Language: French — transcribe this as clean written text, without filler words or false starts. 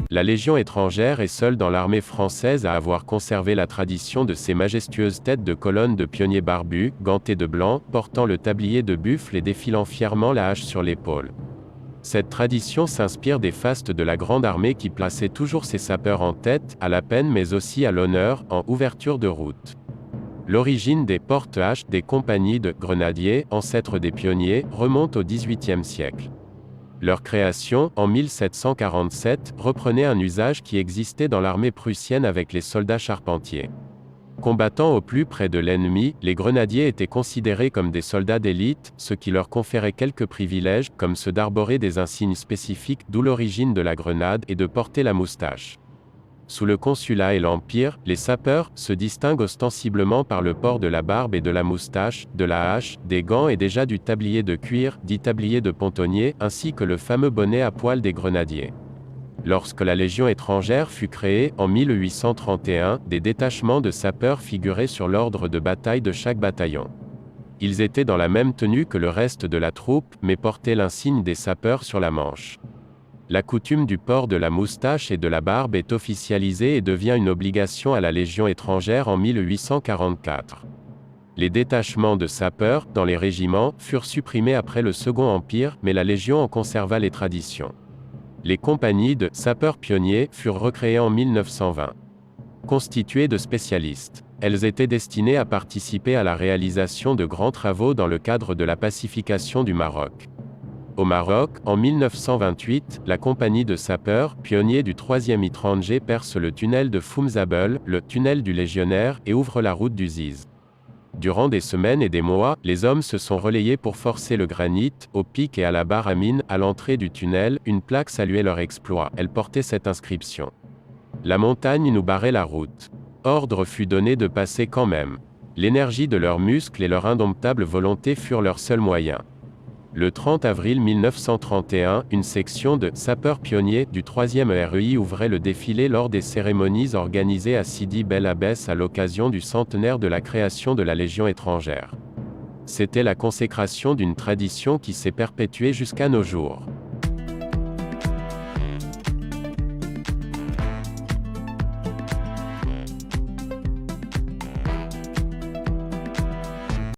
La Légion étrangère est seule dans l'armée française à avoir conservé la tradition de ces majestueuses têtes de colonne de pionniers barbus, gantés de blanc, portant le tablier de buffle et défilant fièrement la hache sur l'épaule. Cette tradition s'inspire des fastes de la Grande Armée qui plaçaient toujours ses sapeurs en tête, à la peine mais aussi à l'honneur, en ouverture de route. L'origine des porte-haches des compagnies de grenadiers, ancêtres des pionniers, remonte au XVIIIe siècle. Leur création, en 1747, reprenait un usage qui existait dans l'armée prussienne avec les soldats charpentiers. Combattant au plus près de l'ennemi, les grenadiers étaient considérés comme des soldats d'élite, ce qui leur conférait quelques privilèges, comme ceux d'arborer des insignes spécifiques, d'où l'origine de la grenade, et de porter la moustache. Sous le Consulat et l'Empire, les sapeurs se distinguent ostensiblement par le port de la barbe et de la moustache, de la hache, des gants et déjà du tablier de cuir, dit tablier de pontonnier, ainsi que le fameux bonnet à poil des grenadiers. Lorsque la Légion étrangère fut créée, en 1831, des détachements de sapeurs figuraient sur l'ordre de bataille de chaque bataillon. Ils étaient dans la même tenue que le reste de la troupe, mais portaient l'insigne des sapeurs sur la manche. La coutume du port de la moustache et de la barbe est officialisée et devient une obligation à la Légion étrangère en 1844. Les détachements de sapeurs, dans les régiments, furent supprimés après le Second Empire, mais la Légion en conserva les traditions. Les compagnies de sapeurs pionniers furent recréées en 1920. Constituées de spécialistes. Elles étaient destinées à participer à la réalisation de grands travaux dans le cadre de la pacification du Maroc. Au Maroc, en 1928, la compagnie de sapeurs, pionniers du 3e étranger perce le tunnel de Foumzabel, le tunnel du légionnaire, et ouvre la route du Ziz. Durant des semaines et des mois, les hommes se sont relayés pour forcer le granit, au pic et à la barre à mine, à l'entrée du tunnel, une plaque saluait leur exploit. Elle portait cette inscription. La montagne nous barrait la route. Ordre fut donné de passer quand même. L'énergie de leurs muscles et leur indomptable volonté furent leurs seuls moyens. Le 30 avril 1931, une section de sapeurs pionniers du 3e REI ouvrait le défilé lors des cérémonies organisées à Sidi Bel Abbès à l'occasion du centenaire de la création de la Légion étrangère. C'était la consécration d'une tradition qui s'est perpétuée jusqu'à nos jours.